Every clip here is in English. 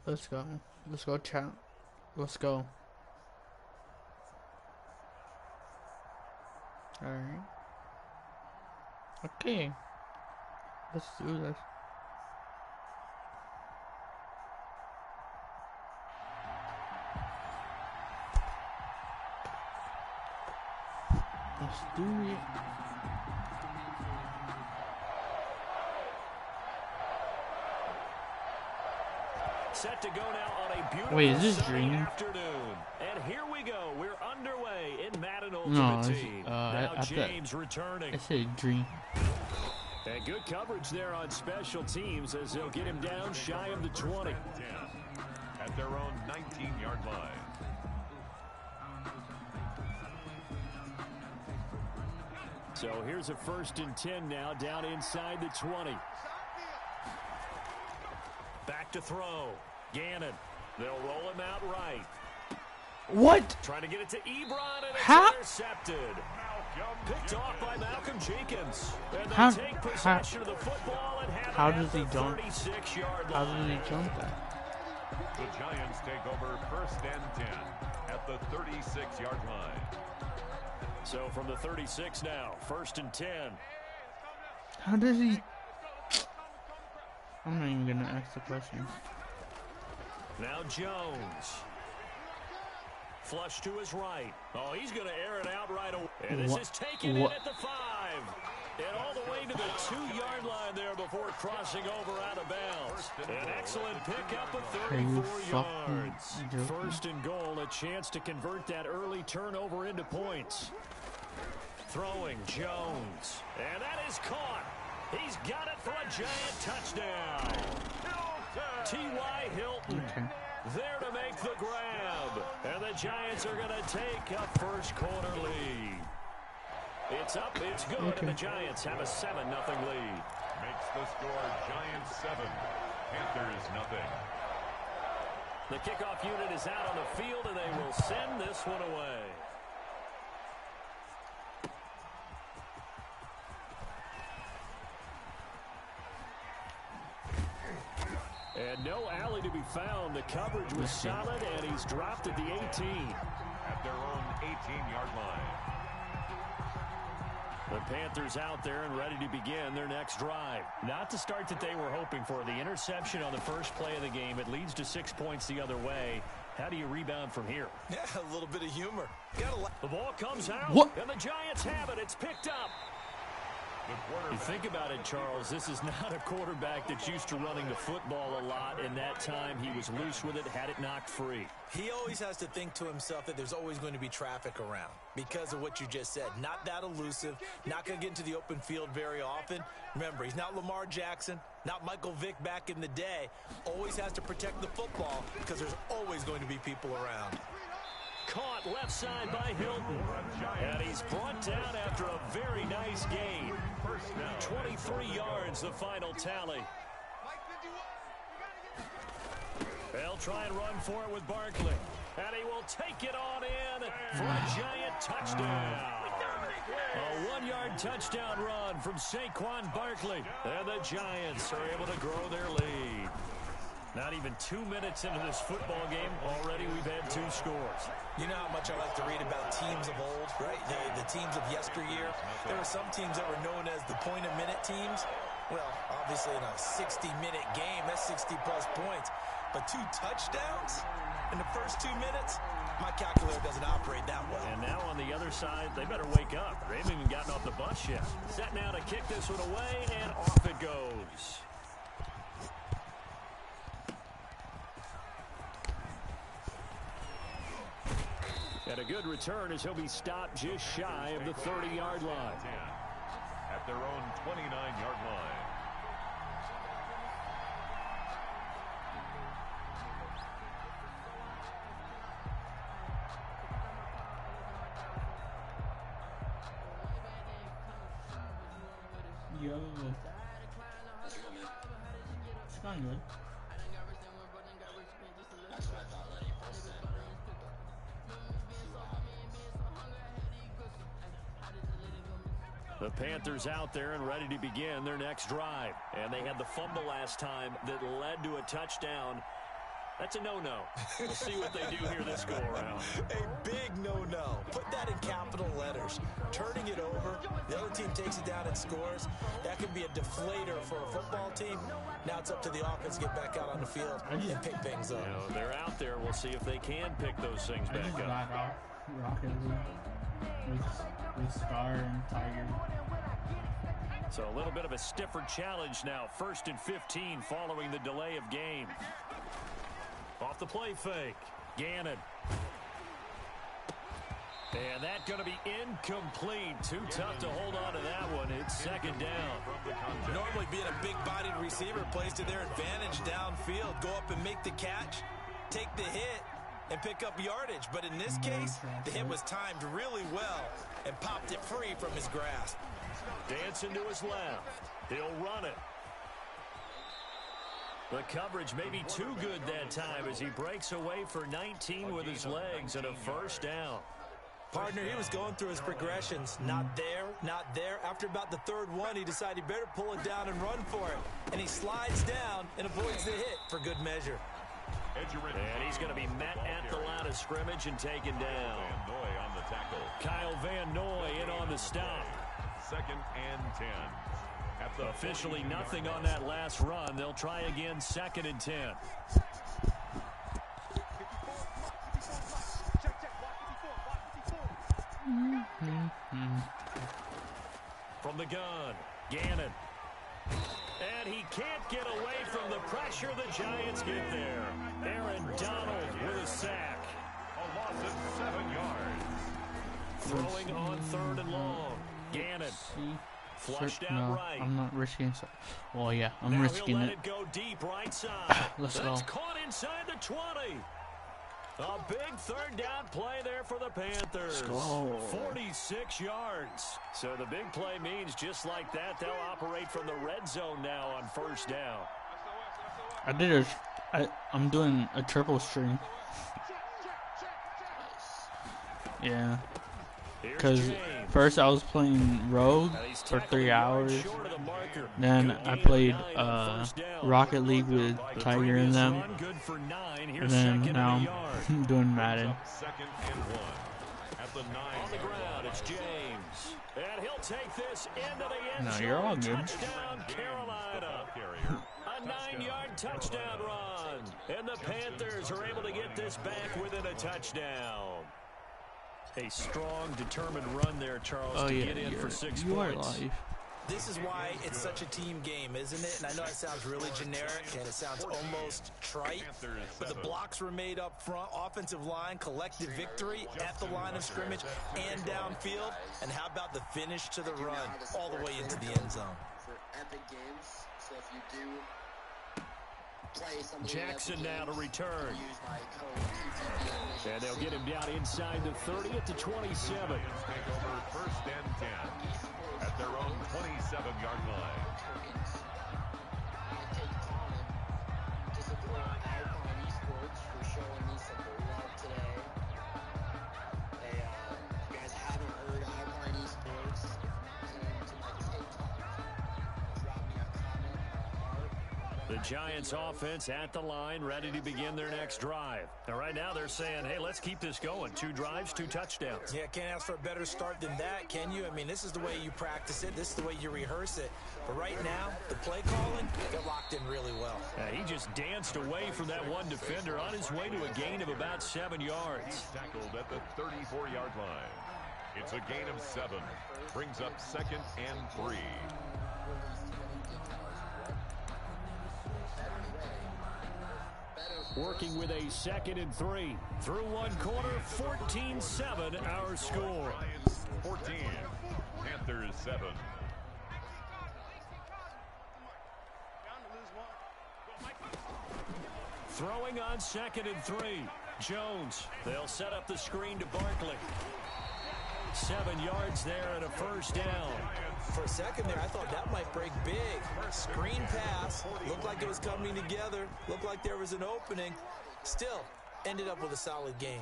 Let's go. Let's go, chat. Let's go. Alright. Okay. Let's do this. Let's do it. Set to go now on a beautiful Wait, is this sunny Dream? afternoon. And here we go. We're underway in Madden Ultimate Team. Now James returning. I said Dream. And good coverage there on special teams as they'll get him down shy of the 20. At their own 19-yard line. So here's a 1st and 10 now down inside the 20. Back to throw. Gannon. They'll roll him out right. What? Trying to get it to Ebron, and it's How? intercepted. Picked off by Malcolm Jenkins. And they How? take possession of the football and have How it does at he the jump? 36-yard How line. did he jump that? The Giants take over 1st and 10 at the 36-yard line. So from the 36 now, 1st and 10. How does he? I'm not even gonna ask the question. Now Jones. Flush to his right. Oh, he's going to air it out right away. And this is taken in at the 5. And all the way to the 2-yard line there before crossing over out of bounds. An excellent pickup of 34 yards. 1st and goal, a chance to convert that early turnover into points. Throwing Jones. And that is caught. He's got it for a giant touchdown. T.Y. Hilton. Okay. There to make the grab. And the Giants are going to take a first quarter lead. It's up, it's good, and the Giants have a 7-0 lead. Makes the score Giants 7, Panthers 0. The kickoff unit is out on the field, and they will send this one away. And no alley to be found. The coverage was solid, and he's dropped at the 18. At their own 18-yard line. The Panthers out there and ready to begin their next drive. Not the start that they were hoping for. The interception on the first play of the game. It leads to 6 points the other way. How do you rebound from here? Yeah, a little bit of humor. The ball comes out, and the Giants have it. It's picked up. You think about it, Charles, this is not a quarterback that's used to running the football a lot, and that time he was loose with it, had it knocked free. He always has to think to himself that there's always going to be traffic around because of what you just said. Not that elusive, not going to get into the open field very often. Remember, he's not Lamar Jackson, not Michael Vick back in the day. Always has to protect the football because there's always going to be people around. Caught left side by Hilton. And he's brought down after a very nice gain. 23 yards, the final tally. They'll try and run for it with Barkley. And he will take it on in for a giant touchdown. A 1-yard touchdown run from Saquon Barkley. And the Giants are able to grow their lead. Not even 2 minutes into this football game, already we've had 2 scores. You know how much I like to read about teams of old, right? The teams of yesteryear. There were some teams that were known as the point-a-minute teams. Well, obviously in a 60-minute game, that's 60-plus points. But 2 touchdowns in the first 2 minutes? My calculator doesn't operate that well. And now on the other side, they better wake up. They haven't even gotten off the bus yet. Set now to kick this one away, and off it goes. And a good return as he'll be stopped just shy of the 30-yard line. At their own 29-yard line. Yo. It's going good. The Panthers out there and ready to begin their next drive. And they had the fumble last time that led to a touchdown. That's a no-no. We'll see what they do here this go-around. A big no-no. Put that in capital letters. Turning it over, the other team takes it down and scores. That can be a deflator for a football team. Now it's up to the offense to get back out on the field and pick things up. You know, they're out there. We'll see if they can pick those things back up. Rocket League with Scar and Tiger. So a little bit of a stiffer challenge now. 1st and 15 following the delay of game. Off the play fake. Gannon. And that's going to be incomplete. Too tough to hold on to that one. It's 2nd down. Normally being a big-bodied receiver plays to their advantage downfield. Go up and make the catch, take the hit, and pick up yardage. But in this case, the hit was timed really well and popped it free from his grasp. Dancing to his left. He'll run it. The coverage may be too good that time as he breaks away for 19 with his legs and a 1st down. Partner, he was going through his progressions. Not there, not there. After about the 3rd one, he decided he better pull it down and run for it. And he slides down and avoids the hit for good measure. And he's going to be met at the line of scrimmage and taken down. Van Noy on the tackle. Kyle Van Noy in on the stop. 2nd and 10. At the Officially nothing on that last run. They'll try again 2nd and 10. From the gun, Gannon. And he can't get away from the pressure. The Giants get there. Aaron Donald with a sack. A loss of 7 yards. Throwing on 3rd and long. Gannon. Flushed out right. I'm not risking it. Well, yeah, I'm now risking he'll let it. it go deep right side. Let's go. That's caught inside the 20. A big 3rd down play there for the Panthers. 46 yards. So the big play means just like that, they'll operate from the red zone now on 1st down. I'm doing a triple string. Yeah. Because first I was playing Rogue for 3 hours. Then I played Rocket League with Tiger in them. And then now I'm doing Madden. 2nd and 1. At the 9. On the ground, it's James. And he'll take this into the end No, zone. you're all good. Touchdown, Carolina. A 9-yard touchdown run. And the Panthers are able to get this back within a touchdown. A strong, determined run there, Charles, to get in for 6 points. This is why it's such a team game, isn't it? And I know it sounds really generic and it sounds almost trite, but the blocks were made up front, offensive line, collective victory at the line of scrimmage and downfield. And how about the finish to the run all the way into the end zone? Jackson now to return. And they'll get him down inside the 30 at the 27. Take over 1st and 10 at their own 27-yard line. The Giants offense at the line, ready to begin their next drive. Now, right now they're saying, hey, let's keep this going. 2 drives, 2 touchdowns. Yeah, can't ask for a better start than that, can you? I mean, this is the way you practice it. This is the way you rehearse it. But right now, the play calling got locked in really well. He just danced away from that one defender on his way to a gain of about 7 yards. Tackled at the 34-yard line. It's a gain of 7. Brings up 2nd and 3. Working with a 2nd and 3. Through one quarter, 14-7 our score. 14. Panthers 7. Throwing on 2nd and 3. Jones. They'll set up the screen to Barkley. 7 yards there and a 1st down. For a second there, I thought that might break big. Screen pass. Looked like it was coming together. Looked like there was an opening. Still, ended up with a solid game.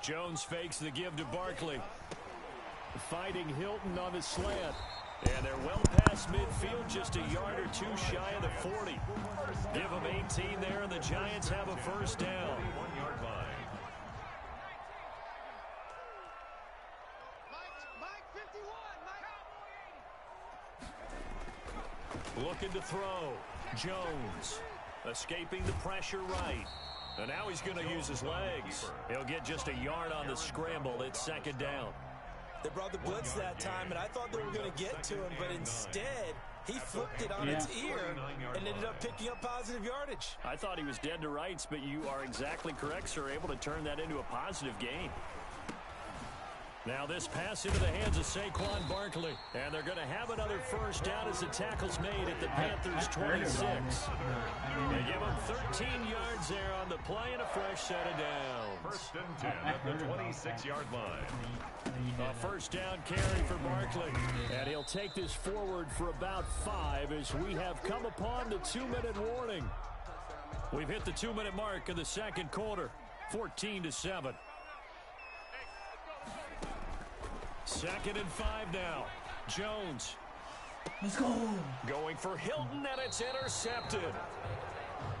Jones fakes the give to Barkley. Fighting Hilton on the slant. And they're well past midfield, just a yard or two shy of the 40. Give them 18 there, and the Giants have a first down. 1-yard line. Looking to throw. Jones escaping the pressure right. And now he's going to use his legs. He'll get just a yard on the scramble. It's second down. They brought the blitz that time, and I thought they were going to get to him, but instead he flipped it on its ear and ended up picking up positive yardage. I thought he was dead to rights, but you are exactly correct, sir. Able to turn that into a positive gain. Now this pass into the hands of Saquon Barkley. And they're going to have another first down as the tackle's made at the Panthers' 26. They give them 13 yards there on the play and a fresh set of downs. First and 10 at the 26-yard line. A first down carry for Barkley. And he'll take this forward for about 5 as we have come upon the 2-minute warning. We've hit the 2-minute mark in the second quarter. 14-7. Second and 5 now. Jones. Let's go. Going for Hilton, and it's intercepted.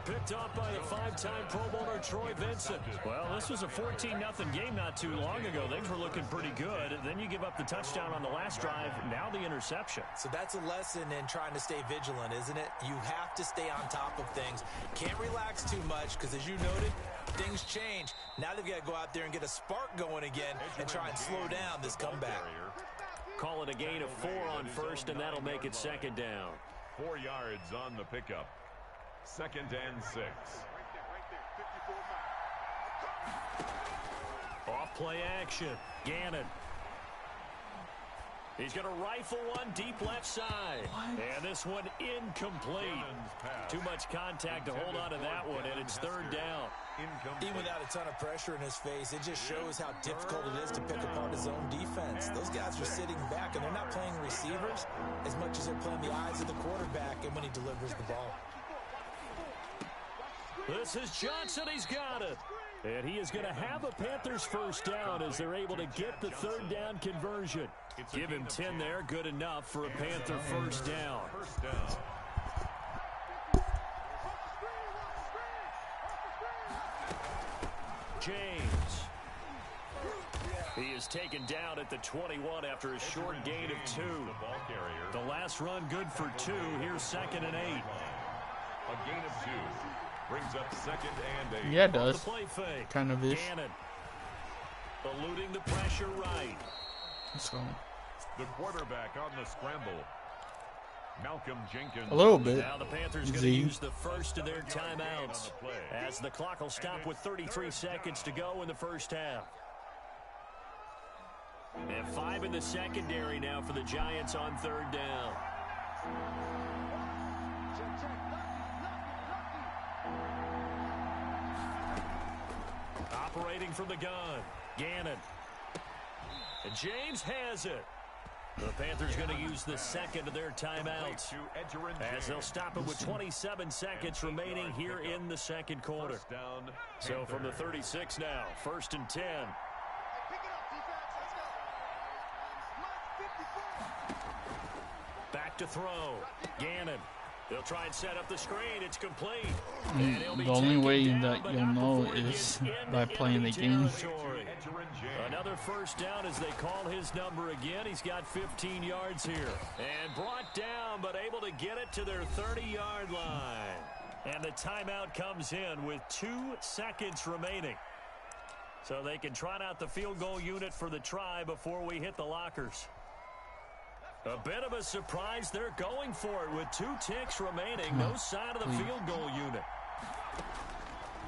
Picked off by the 5-time Pro Bowler Troy Vincent. Well, this was a 14-0 game not too long ago. Things were looking pretty good. Then you give up the touchdown on the last drive. Now the interception. So that's a lesson in trying to stay vigilant, isn't it? You have to stay on top of things. Can't relax too much because, as you noted, things change. Now they've got to go out there and get a spark going again and try and slow down this comeback. Call it a gain of 4 on first, and that'll make it second down. 4 yards on the pickup. Second and 6. Off play action. Gannon. He's going to rifle one deep left side. And this one incomplete. Too much contact to hold on to that one, and it's third down. Even without a ton of pressure in his face, it just shows how difficult it is to pick apart his own defense. Those guys are sitting back, and they're not playing receivers as much as they're playing the eyes of the quarterback and when he delivers the ball. This is Johnson. He's got it. And he is going to have a Panthers first down as they're able to get the third down conversion. Give him 10 there. Good enough for a Panther first down. James. He is taken down at the 21 after a short gain of 2. The last run good for 2. Here's second and 8. A gain of 2. Brings up second and 8. Yeah, it does. The play fake. Kind of is. Gannon. Eluding the pressure right. Let's go. The quarterback on the scramble. Malcolm Jenkins. A little bit. Now the Panthers going to use the first of their timeouts as the clock will stop with 33 seconds to go in the first half. And 5 in the secondary now for the Giants on third down. Operating from the gun. Gannon. And James has it. The Panthers going to use the second of their timeouts as they'll stop it with 27 seconds remaining here in the second quarter. So from the 36 now, first and 10. Back to throw. Gannon. They'll try and set up the screen. It's complete. The only way that you'll know is by playing the game. Another first down as they call his number again. He's got 15 yards here. And brought down, but able to get it to their 30-yard line. And the timeout comes in with 2 seconds remaining. So they can trot out the field goal unit for the try before we hit the lockers. A bit of a surprise. They're going for it with 2 ticks remaining. No sign of the field goal unit.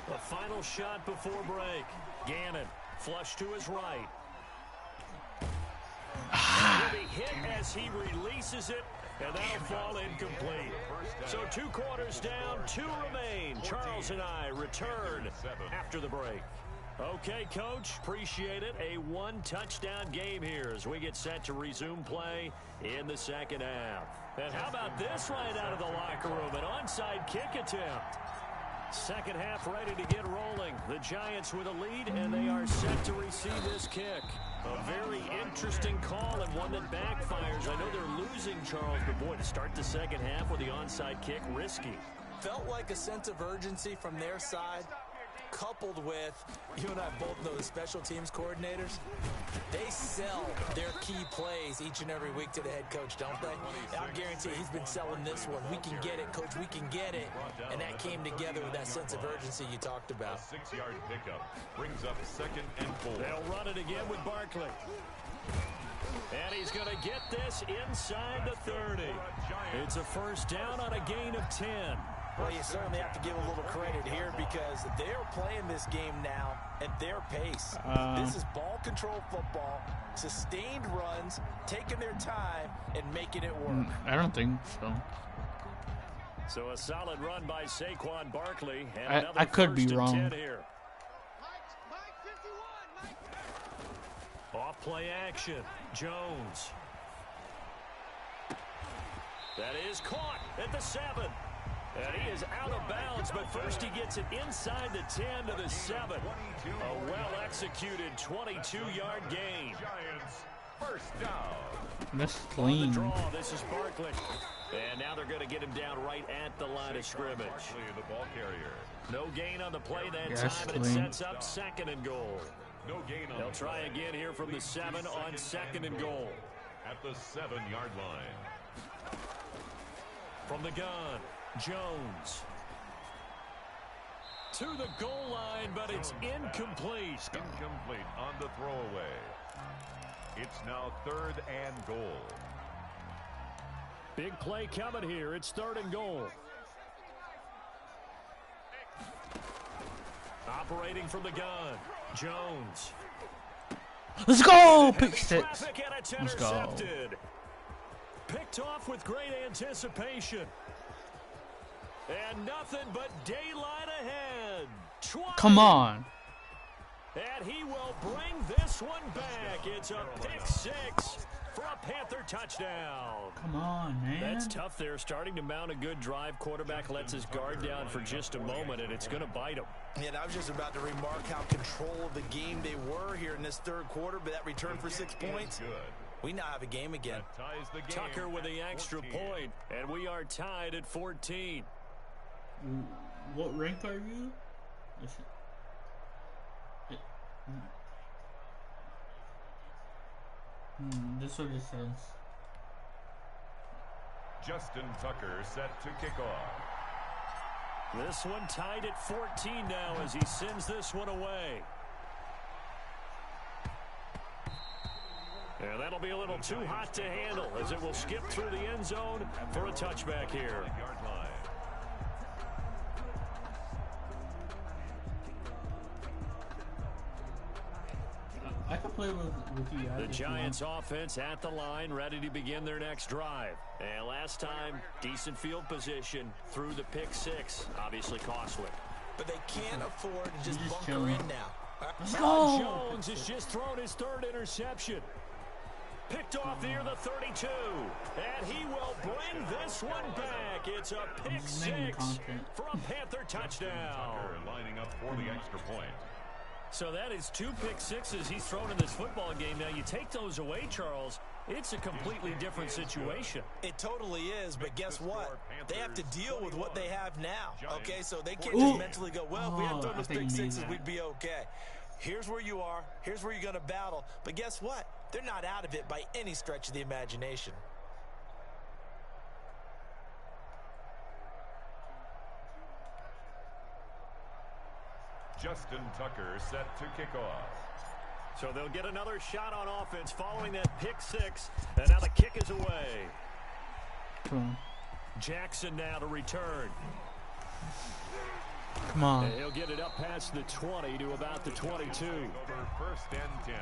The final shot before break. Gannon. Flush to his right. He'll be hit as he releases it, and that'll fall incomplete. So 2 quarters down, 2 remain. Charles and I return after the break. Okay, Coach, appreciate it. A 1-touchdown game here as we get set to resume play in the second half. And how about this right out of the locker room? An onside kick attempt. Second half ready to get rolling. The Giants with a lead, and they are set to receive this kick. A very interesting call and one that backfires. I know they're losing losing, Charles, but boy, to start the second half with the onside kick, risky. Felt like a sense of urgency from their side, coupled with, you and I both know the special teams coordinators, they sell their key plays each and every week to the head coach, don't they? I guarantee he's been selling this one. We can get it, coach, we can get it. And that came together with that sense of urgency you talked about. A 6-yard pickup brings up 2nd and 4. They'll run it again with Barkley. And he's going to get this inside the 30. It's a first down on a gain of 10. Well, you certainly have to give a little credit here because they're playing this game now at their pace. This is ball control football, sustained runs, taking their time, and making it work. I don't think so. So a solid run by Saquon Barkley. And I could be wrong. Here. Off play action. Jones. That is caught at the 7. And he is out of bounds, but first he gets it inside the 10 to the 7. A well-executed 22-yard gain. Giants, first down. That's On clean. the draw, this is Barkley. And now they're going to get him down right at the line of scrimmage. Barkley, the ball carrier. No gain on the play that Yes, time, and it clean. sets up 2nd and goal. No gain on They'll the try play. again here from the 7 on 2nd and goal. At the 7-yard line. From the gun, Jones. To the goal line, but it's incomplete. Incomplete on the throwaway. It's now 3rd and goal. Big play coming here. It's 3rd and goal. Operating from the gun, Jones. Let's go! Pick 6. Traffic, and it's Let's go. intercepted. Picked off with great anticipation. And nothing but daylight ahead. 20. Come on. And he will bring this one back. It's a pick 6 for a Panther touchdown. Come on, man. That's tough there. Starting to mount a good drive. Quarterback lets his guard down for just a moment, and it's going to bite him. And I was just about to remark how control of the game they were here in this 3rd quarter, but that return for 6 points, Good. we now have a game again. That ties the game. Tucker with the at extra 14. point, and we are tied at 14. What rank are you? This what it says. Justin Tucker set to kick off. This one tied at 14 now as he sends this one away. And that'll be a little too hot to handle as it will skip through the end zone for a touchback here. Yard line. I can play with you guys. The if you Giants want. offense at the line, ready to begin their next drive. And last time, decent field position through the pick 6, obviously costly. But they can't afford to just You're just bunker chilling. in now. Let's go! Jones has just thrown his 3rd interception. Picked off near the 32. And he will bring this one back. It's a pick 6 for a Panther touchdown. Tucker lining up for the extra point. So that is 2 pick 6s he's thrown in this football game. Now you take those away, Charles, it's a completely different situation. It totally is, but guess what? They have to deal with what they have now, okay? So they can't just mentally go, well, if we had thrown those pick 6s, we'd be okay. Here's where you are. Here's where you're going to battle. But guess what? They're not out of it by any stretch of the imagination. Justin Tucker set to kick off. So they'll get another shot on offense following that pick 6. And now the kick is away. Jackson now to return. Come on. And he'll get it up past the 20 to about the 22. Over 1st and 10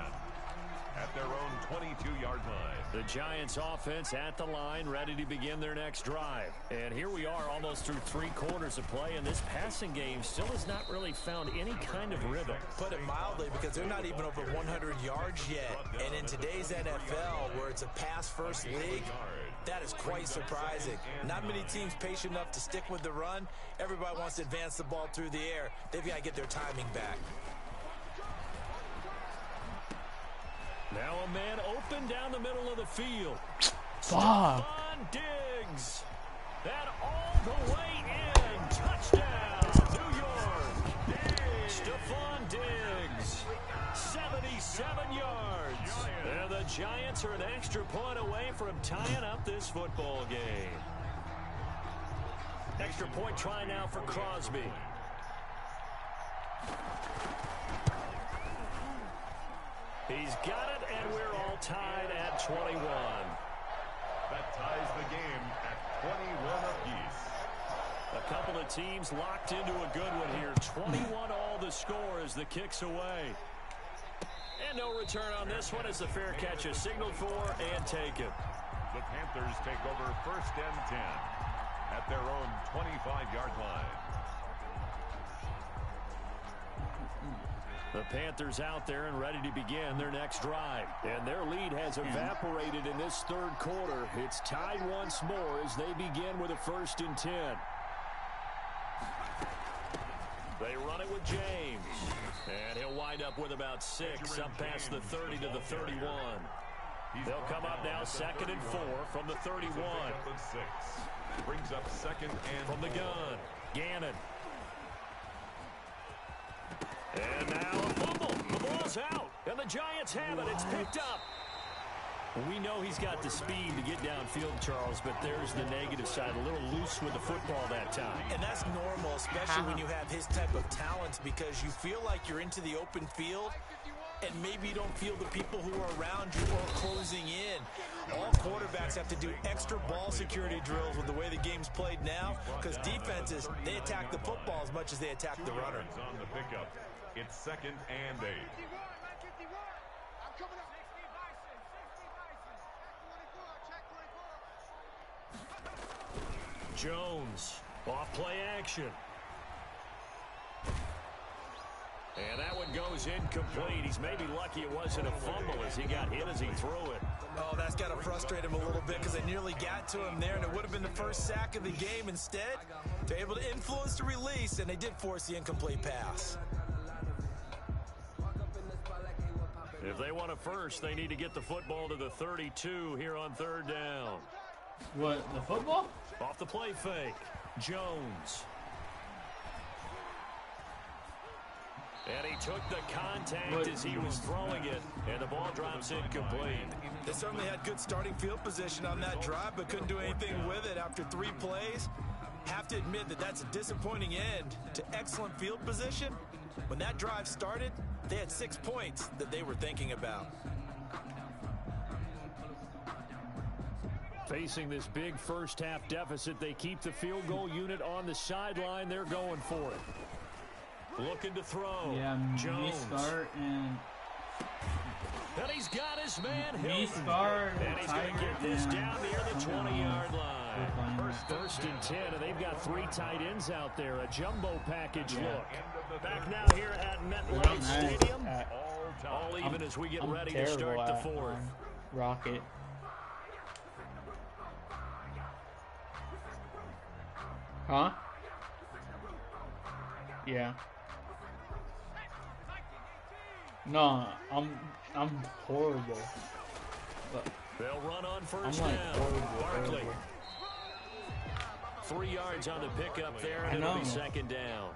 at their own 22-yard line. The Giants offense at the line, ready to begin their next drive. And here we are almost through 3 quarters of play, and this passing game still has not really found any kind of rhythm. Put it mildly, because they're not even over 100 yards yet. And in today's NFL, where it's a pass-first league, that is quite surprising. Not many teams patient enough to stick with the run. Everybody wants to advance the ball through the air. They've got to get their timing back. Now a man open down the middle of the field. Fuck. Stephon Diggs. And all the way in. Touchdown, New York. Stephon Diggs. 77 yards. And the Giants are an extra point away from tying up this football game. Extra point try now for Crosby. He's got it, and we're all tied at 21. That ties the game at 21 apiece. A couple of teams locked into a good one here. 21 all the score as the kick's away. And no return on this one as the fair catch is signaled for and taken. The Panthers take over 1st and 10 at their own 25-yard line. The Panthers out there and ready to begin their next drive. And their lead has evaporated in this third quarter. It's tied once more as they begin with a 1st and 10. They run it with James. And he'll wind up with about 6 up past the 30 to the 31. They'll come up now 2nd and 4 from the 31. Brings up 2nd and from the gun. Gannon. And now a fumble. The ball's out. And the Giants have it. It's picked up. We know he's got the speed to get downfield, Charles, but there's the negative side. A little loose with the football that time. And that's normal, especially when you have his type of talents, because you feel like you're into the open field and maybe you don't feel the people who are around you or closing in. All quarterbacks have to do extra ball security drills with the way the game's played now, because defenses, they attack the football as much as they attack the runner. On the pickup. It's 2nd and 8. Jones, off play action. And that one goes incomplete. He's maybe lucky it wasn't a fumble as he got hit as he threw it. Oh, that's got to frustrate him a little bit because they nearly got to him there, and it would have been the first sack of the game. Instead, they're able to influence the release, and they did force the incomplete pass. If they want a first, they need to get the football to the 32 here on 3rd down. What, the football? Off the play fake. Jones. And he took the contact as he was throwing it, and the ball drops incomplete. They certainly had good starting field position on that drive, but couldn't do anything with it after 3 plays. Have to admit that that's a disappointing end to excellent field position. When that drive started, they had 6 points that they were thinking about. Facing this big first-half deficit, they keep the field goal unit on the sideline. They're going for it. Looking to throw. Yeah, Jones. Scar and he's got his man Scar and he's going to get this down near the 20-yard line. 1st and 10, and they've got 3 tight ends out there. A jumbo package look. Back now here at MetLife Stadium. All even as we get ready to start the 4th. Rocket. Huh? Yeah. No, I'm horrible. But they'll run on 1st I'm like down. Barkley. 3 yards on the pickup there, and it'll be 2nd down.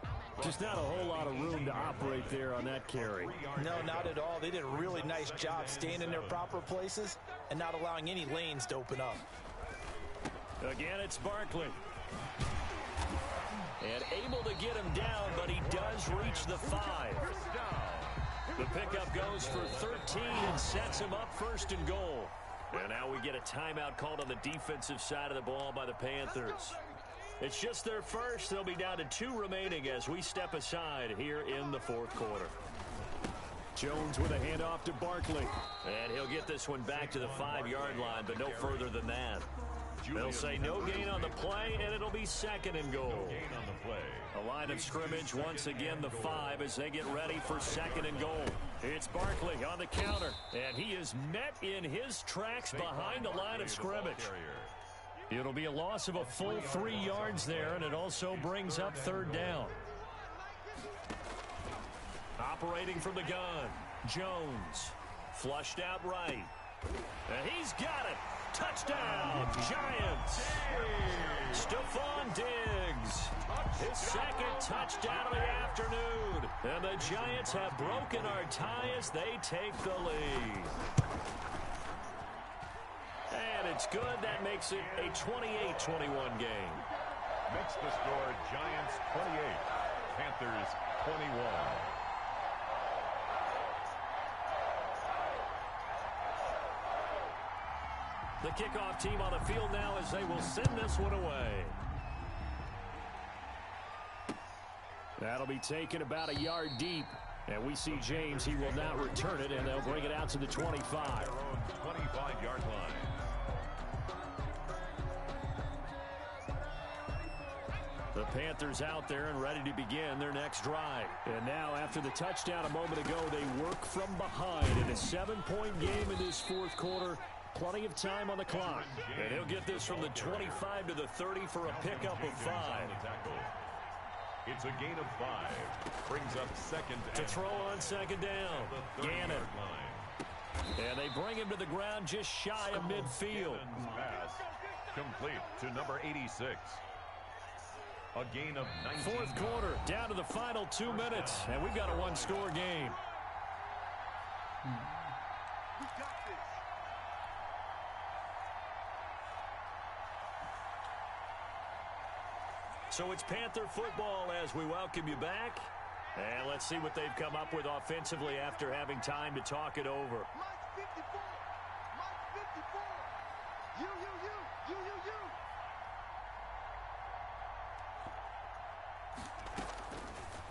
Just not a whole lot of room to operate there on that carry. No, not at all. They did a really nice job staying in their proper places and not allowing any lanes to open up. Again, it's Barkley. And able to get him down, but he does reach the 5. The pickup goes for 13 and sets him up 1st and goal. And now we get a timeout called on the defensive side of the ball by the Panthers. It's just their first. They'll be down to 2 remaining as we step aside here in the 4th quarter. Jones with a handoff to Barkley. And he'll get this one back to the 5-yard line, but no further than that. They'll say no gain on the play, and it'll be 2nd and goal. A line of scrimmage once again, the 5, as they get ready for 2nd and goal. It's Barkley on the counter, and he is met in his tracks behind the line of scrimmage. It'll be a loss of a full 3 yards there, and it also brings up 3rd down. Operating from the gun, Jones. Flushed out right. And he's got it. Touchdown, Giants. Stephon Diggs, his second touchdown of the afternoon. And the Giants have broken our tie as they take the lead. And it's good. That makes it a 28-21 game. Makes the score Giants 28, Panthers 21. The kickoff team on the field now as they will send this one away. That'll be taken about a yard deep. And we see James. He will not return it, and they'll bring it out to the 25. Their own 25-yard line. The Panthers out there and ready to begin their next drive. And now, after the touchdown a moment ago, they work from behind in a 7-point game in this fourth quarter. Plenty of time on the clock. And he'll get this from the 25 to the 30 for a pickup of 5. It's a gain of 5. Brings up second to throw on second down. Gannon. And they bring him to the ground just shy of midfield. Pass complete to number 86. A gain of 19. Fourth quarter, down to the final 2 minutes, and we've got a one-score game. So it's Panther football as we welcome you back. And let's see what they've come up with offensively after having time to talk it over. Mike 54. Mike 54. You.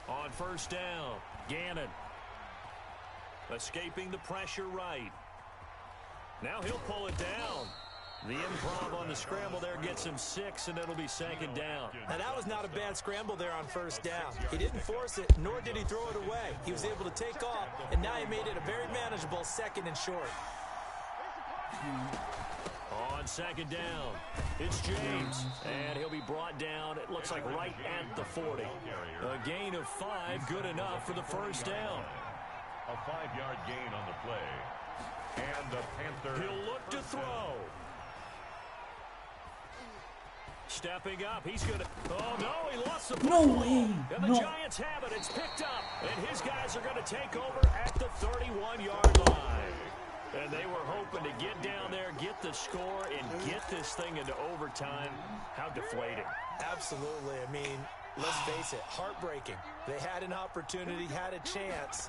On first down, Gannon. Escaping the pressure right. Now he'll pull it down. The improv on the scramble there gets him 6, and it'll be second down. Now, that was not a bad scramble there on first down. He didn't force it, nor did he throw it away. He was able to take off, and now he made it a very manageable second and short. On second down, it's James, and he'll be brought down, it looks like right at the 40. A gain of 5, good enough for the first down. A 5-yard gain on the play. And the Panther. He'll look to throw. Stepping up, he's going to... Oh, no, he lost the No football. way. And the No. Giants have it. It's picked up. And his guys are going to take over at the 31-yard line. And they were hoping to get down there, get the score, and get this thing into overtime. How deflating. Absolutely. I mean, let's face it, heartbreaking. They had an opportunity, had a chance,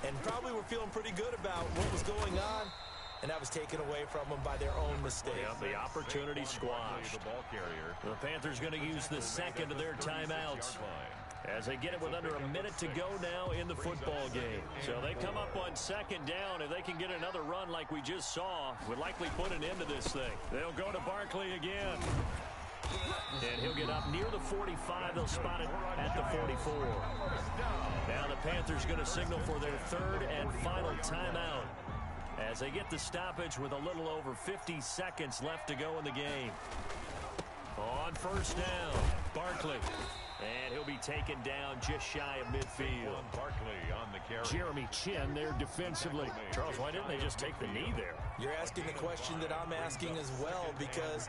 and probably were feeling pretty good about what was going on. And that was taken away from them by their own mistake. Yeah, the opportunity squashed. The Panthers going to use the second of their timeouts as they get it with under a minute to go now in the football game. So they come up on second down. If they can get another run like we just saw, would likely put an end to this thing. They'll go to Barkley again. And he'll get up near the 45. They'll spot it at the 44. Now the Panthers going to signal for their third and final timeout as they get the stoppage with a little over 50 seconds left to go in the game. On first down, Barkley. And he'll be taken down just shy of midfield. Barkley on the carry. Jeremy Chin there defensively. Charles, why didn't they just take the knee there? You're asking the question that I'm asking as well, because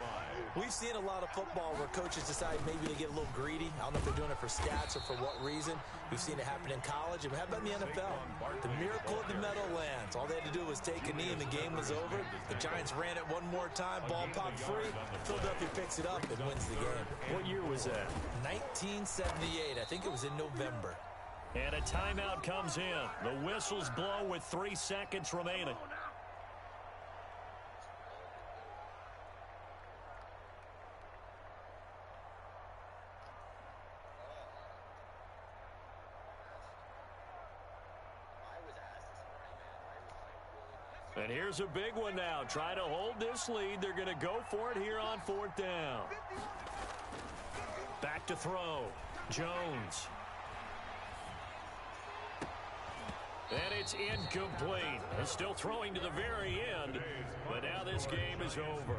we've seen a lot of football where coaches decide maybe to get a little greedy. I don't know if they're doing it for stats or for what reason. We've seen it happen in college, and how about in the NFL? The miracle of the Meadowlands. All they had to do was take a knee, and the game was over. The Giants ran it one more time. Ball popped free. Philadelphia picks it up and wins the game. What year was that? 1978. I think it was in November. And a timeout comes in. The whistles blow with 3 seconds remaining. And here's a big one now. Try to hold this lead. They're going to go for it here on fourth down. Back to throw. Jones. And it's incomplete. He's still throwing to the very end. But now this game is over.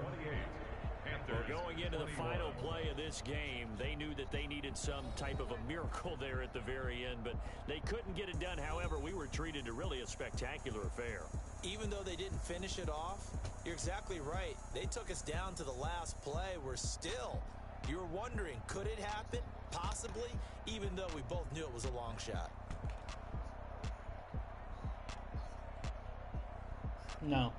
We're going into the final play of this game. They knew that they needed some type of a miracle there at the very end, but they couldn't get it done. However, we were treated to really a spectacular affair. even though they didn't finish it off, you're exactly right. They took us down to the last play. We're still, you were wondering, could it happen? Possibly, even though we both knew it was a long shot. No.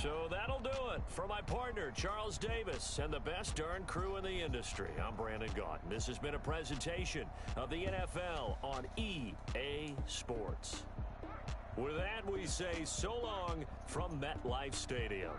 So that'll do it for my partner, Charles Davis, and the best darn crew in the industry. I'm Brandon Gaunt. This has been a presentation of the NFL on EA Sports. With that, we say so long from MetLife Stadium.